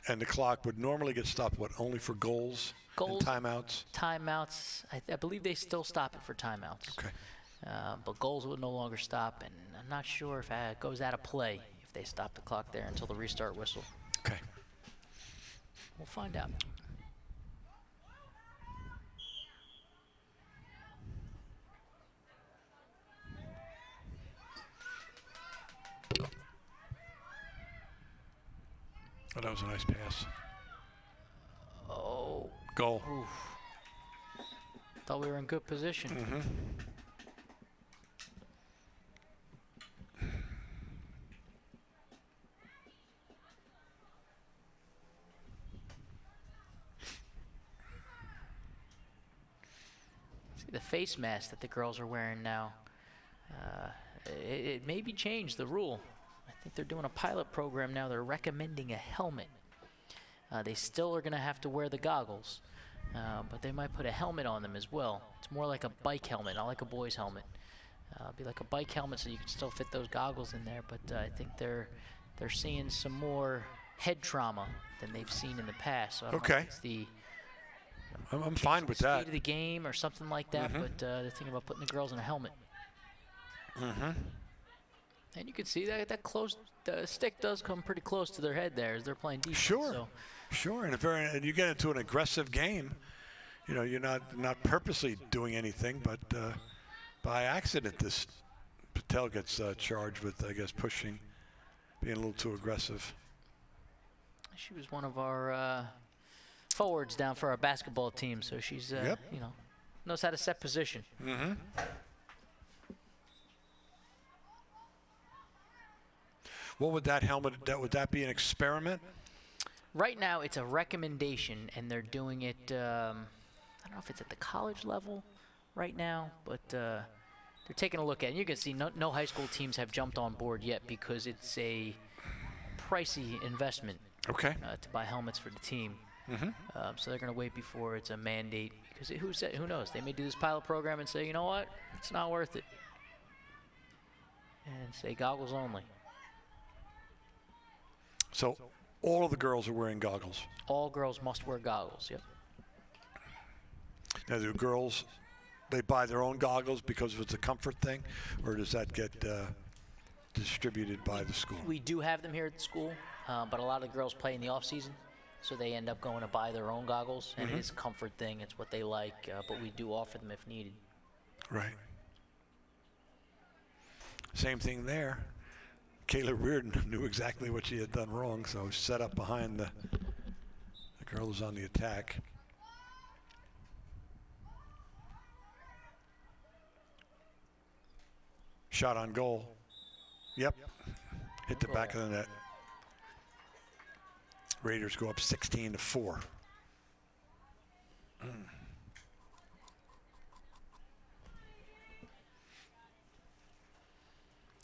And the clock would normally get stopped, what, only for goals and timeouts? Timeouts, I believe they still stop it for timeouts. Okay. But goals would no longer stop, and I'm not sure if it goes out of play if they stop the clock there until the restart whistle. Okay. We'll find out. Oh, that was a nice pass. Oh. Goal. Oof. Thought we were in good position. See the face mask that the girls are wearing now. It maybe changed the rule. I think they're doing a pilot program now. They're recommending a helmet. They still are going to have to wear the goggles, but they might put a helmet on them as well. It's more like a bike helmet, not like a boy's helmet. It'll be like a bike helmet, so you can still fit those goggles in there. But I think they're they're seeing some more head trauma than they've seen in the past. So I don't know if it's the I'm fine with speed that. of the game or something like that, but they're thinking about putting the girls in a helmet. And you can see that close, the stick does come pretty close to their head there as they're playing defense. Sure, and you get into an aggressive game. You know, you're not purposely doing anything, but by accident, this Patel gets charged with, I guess, pushing, being a little too aggressive. She was one of our forwards down for our basketball team, so she's, you know, knows how to set position. What would that helmet, would that be an experiment? Right now, it's a recommendation, and they're doing it, I don't know if it's at the college level right now, but they're taking a look at it. And you can see no high school teams have jumped on board yet because it's a pricey investment to buy helmets for the team. So they're going to wait before it's a mandate, because who knows? They may do this pilot program and say, you know what, it's not worth it, and say goggles only. So all of the girls are wearing goggles? All girls must wear goggles, yep. Now, do girls, they buy their own goggles because it's a comfort thing, or does that get distributed by the school? We do have them here at the school, but a lot of the girls play in the off season, so they end up going to buy their own goggles, and it is a comfort thing. It's what they like, but we do offer them if needed. Right. Same thing there. Kayla Reardon knew exactly what she had done wrong, so set up behind the girl who's on the attack. Shot on goal. Yep. Hit the back of the net. Raiders go up 16-4.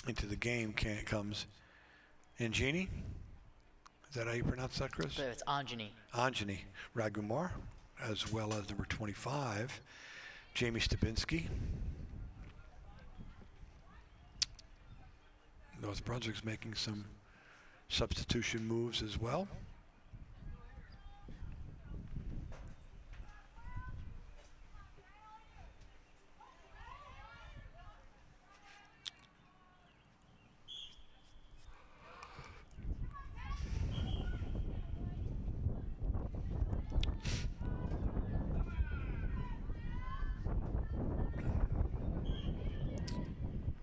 Into the game comes Anjini. Is that how you pronounce that, Chris? It's Anjani. Anjani Ragumar, as well as number 25, Jamie Stabinski. North Brunswick's making some substitution moves as well.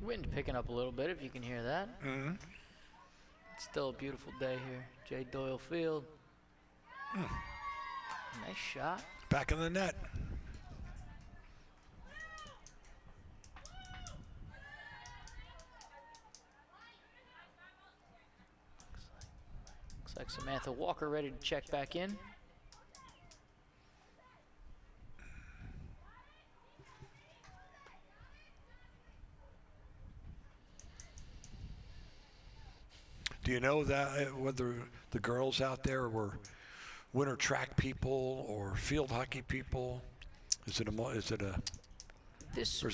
Wind picking up a little bit, if you can hear that. It's still a beautiful day here. J. Doyle Field. Nice shot. Back in the net. Looks like Samantha Walker ready to check back in. Do you know that whether the girls out there were winter track people or field hockey people? Is it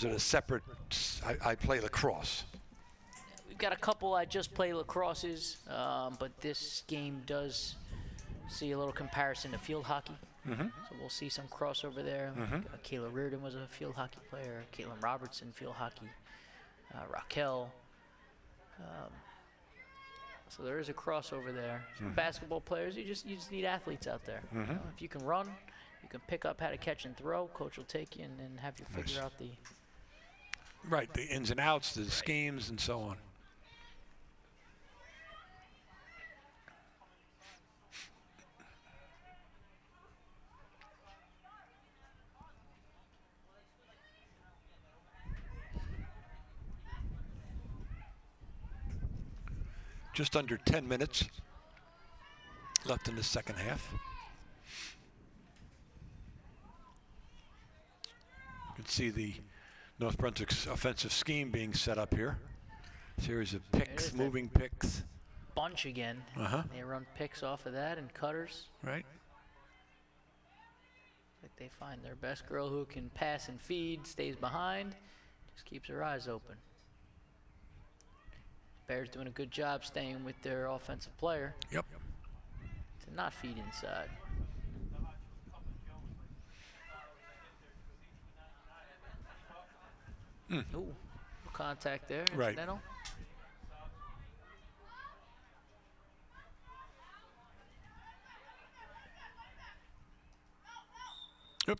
a separate? I play lacrosse. We've got a couple I just play lacrosses, but this game does see a little comparison to field hockey. So we'll see some crossover there. Kayla Reardon was a field hockey player. Caitlin Robertson, field hockey. Raquel. So there is a crossover there. Basketball players, you just need athletes out there. You know, if you can run, you can pick up how to catch and throw. Coach will take you and have you figure out the the ins and outs, the schemes, and so on. Just under 10 minutes left in the second half. You can see the North Brunswick's offensive scheme being set up here. Series of picks, moving picks. Bunch again. They run picks off of that and cutters. Right. Like they find their best girl who can pass and feed, stays behind, just keeps her eyes open. Bears doing a good job staying with their offensive player. Yep. To not feed inside. Ooh, contact there. Right. Incidental. Yep.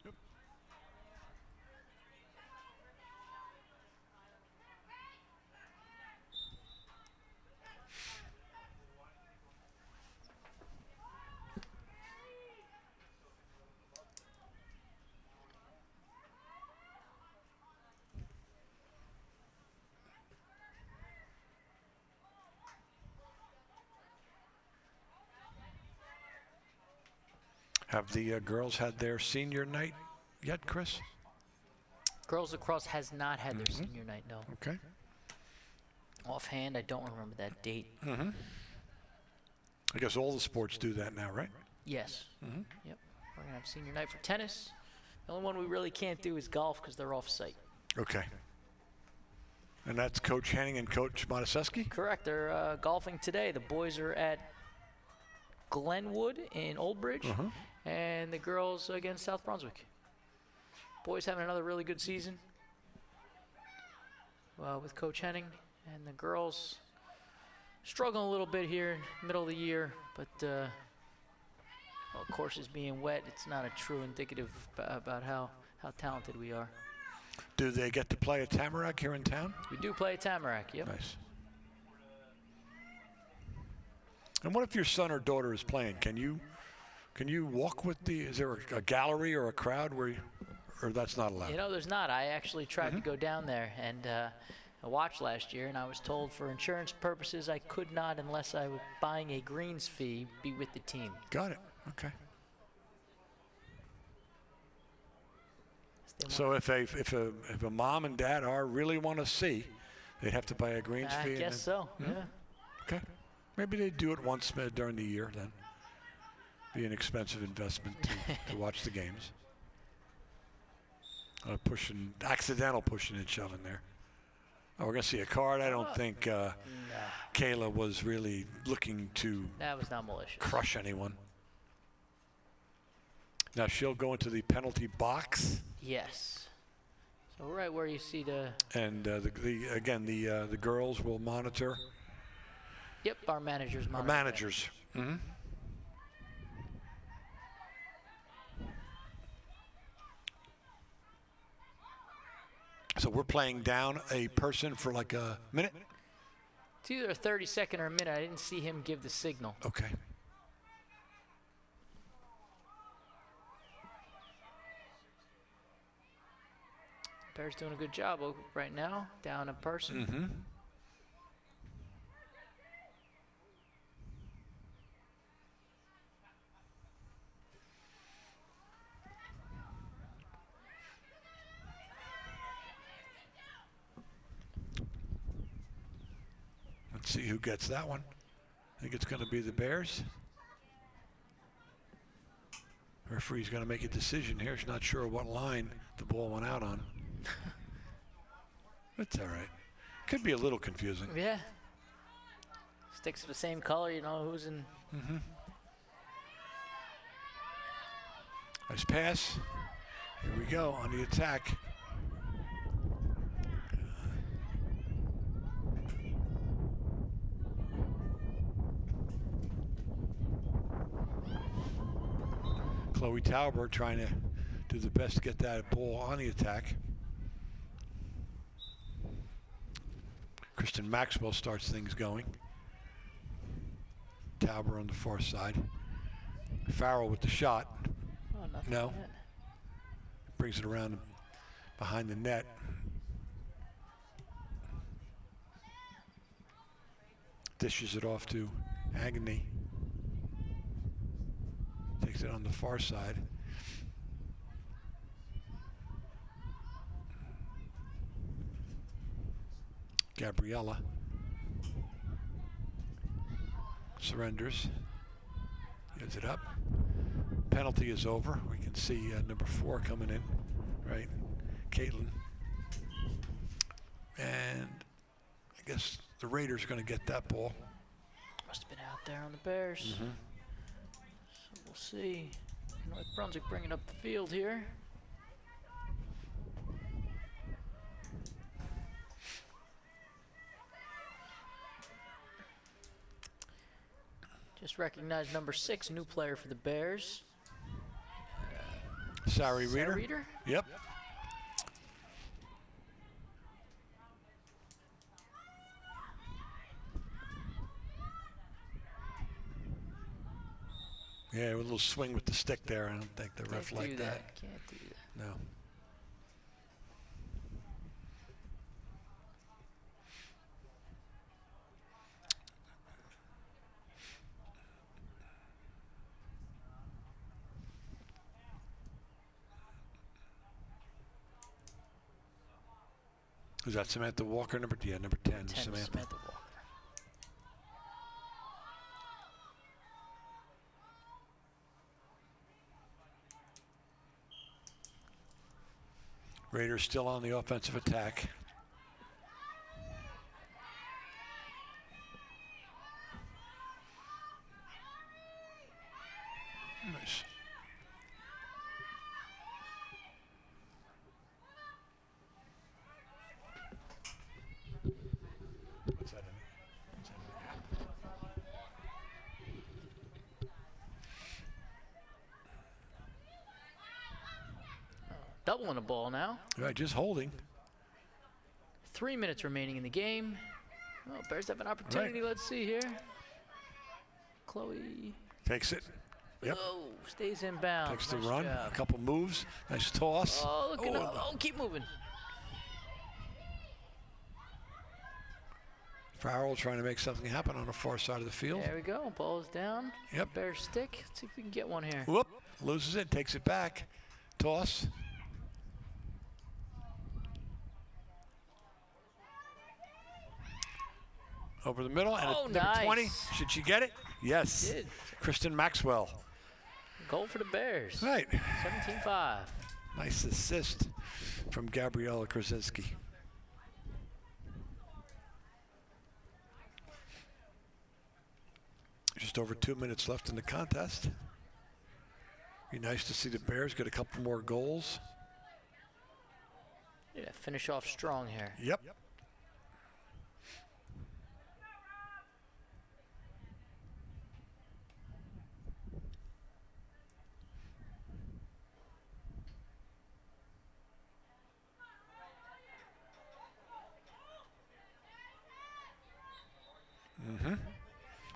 Have the girls had their senior night yet, Chris? Girls Lacrosse has not had their senior night, no. Okay. Offhand, I don't remember that date. I guess all the sports do that now, right? Yes. Yep. We're going to have senior night for tennis. The only one we really can't do is golf because they're off-site. Okay. And that's Coach Henning and Coach Monteseschi? Correct. They're golfing today. The boys are at Glenwood in Old Bridge, and the girls against South Brunswick. Boys having another really good season with Coach Henning, and the girls struggling a little bit here in middle of the year, but courses being wet, it's not a true indicative about how talented we are. Do they get to play at Tamarack here in town? We do play at Tamarack, yep. Nice. And what if your son or daughter is playing? Can you walk with is there a gallery or a crowd where or that's not allowed? You know, there's not. I actually tried to go down there and I watched last year, and I was told for insurance purposes I could not, unless I was buying a greens fee, be with the team. Got it. Okay. So if a mom and dad really want to see, they'd have to buy a greens fee. I guess so. Yeah. Okay. Maybe they do it once during the year then. Be an expensive investment to watch the games. Accidental pushing and shoving there. Oh, we're going to see a card. I don't think Kayla was really looking to That was not malicious. Crush anyone. Now she'll go into the penalty box. Yes. So right where you see the... And the girls will monitor. Yep, our managers monitor. Our managers. Mm-hmm. So we're playing down a person for like a minute? It's either a 30-second or a minute. I didn't see him give the signal. Okay. Bears doing a good job right now, down a person. Mm-hmm. Let's see who gets that one. I think it's going to be the Bears. Referee's going to make a decision here. He's not sure what line the ball went out on. That's all right. Could be a little confusing. Yeah. Sticks to the same color, you know who's in. Mm-hmm. Nice pass. Here we go on the attack. Chloe Tauber trying to do the best to get that ball on the attack. Kristen Maxwell starts things going. Tauber on the far side. Farrell with the shot. Oh, nothing No. yet. Brings it around behind the net. Dishes it off to Agony. Takes it on the far side. Gabriella surrenders. Gives it up. Penalty is over. We can see number 4 coming in, right? Caitlin. And I guess the Raiders are going to get that ball. Must have been out there on the Bears. So we'll see. North Brunswick bringing up the field here. Just recognized number 6, new player for the Bears. Sarah Reeder. Yep. Yeah, a little swing with the stick there. I don't think the ref liked that. Can't do that. No. Who's that, Samantha Walker? Number 10, Samantha. Samantha Walker. Raiders still on the offensive attack. Nice. What's that? Doubling the ball now. Right, just holding. 3 minutes remaining in the game. Oh, Bears have an opportunity. Right. Let's see here. Chloe. Takes it. Yep. Oh, stays inbound. Takes the Nice run. job. A couple moves. Nice toss. Oh, look at him. Oh, keep moving. Farrell trying to make something happen on the far side of the field. There we go. Ball is down. Yep. Bears stick. Let's see if we can get one here. Whoop. Loses it. Takes it back. Toss. Over the middle. And Oh, number nice. 20. Should she get it? Yes. Did. Kristen Maxwell. Goal for the Bears. Right. 17-5. Nice assist from Gabriella Krasinski. Just over 2 minutes left in the contest. Be nice to see the Bears get a couple more goals. Yeah, finish off strong here. Yep.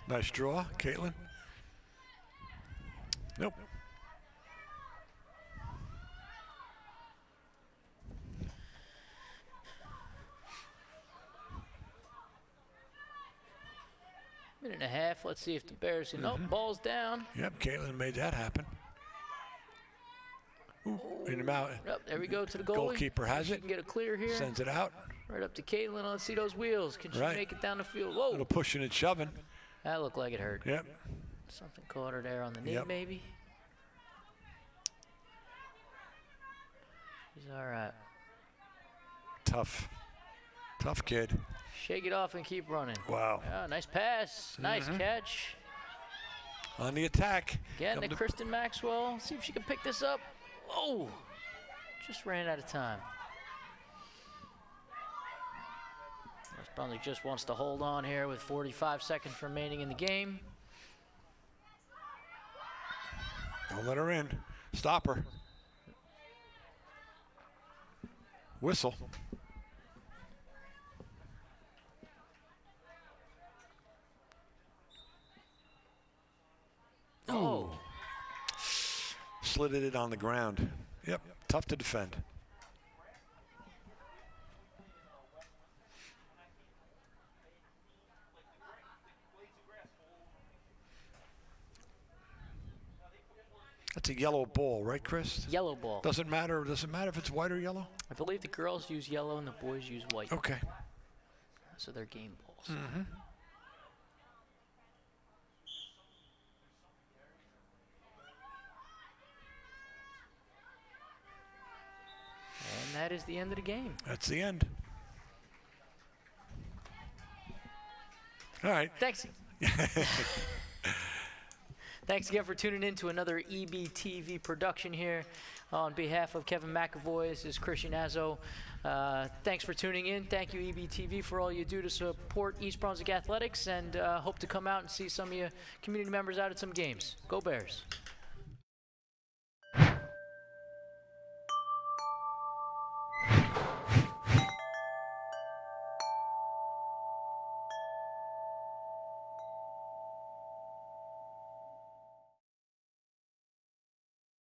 Nice draw, Caitlin. Nope. Minute and a half. Let's see if the Bears can. Nope, ball's down. Yep, Caitlin made that happen. Ooh, in and out. Yep, there we go to the goalie. Goalkeeper has She it. can get a clear here. Sends it out. Right up to Caitlin. Let's see those wheels. Can she Right. make it down the field? Whoa. Little pushing and shoving. That looked like it hurt. Yep. Something caught her there on the knee, Yep. maybe. She's all right. Tough. Tough kid. Shake it off and keep running. Wow. Yeah, nice pass. Nice catch. On the attack. Again Come to Kristen Maxwell. See if she can pick this up. Oh, just ran out of time. North Brunswick just wants to hold on here with 45 seconds remaining in the game. Don't let her in. Stop her. Whistle. Oh. Slid it on the ground. Yep. Tough to defend. That's a yellow ball, right, Chris? Yellow ball. Doesn't matter. Doesn't matter if it's white or yellow. I believe the girls use yellow and the boys use white. Okay. So they're game balls. And that is the end of the game. That's the end. All right. Thanks. Thanks again for tuning in to another EBTV production here. On behalf of Kevin McEvoy, this is Chris Yannazzo. Thanks for tuning in. Thank you, EBTV, for all you do to support East Brunswick athletics, and hope to come out and see some of you community members out at some games. Go Bears.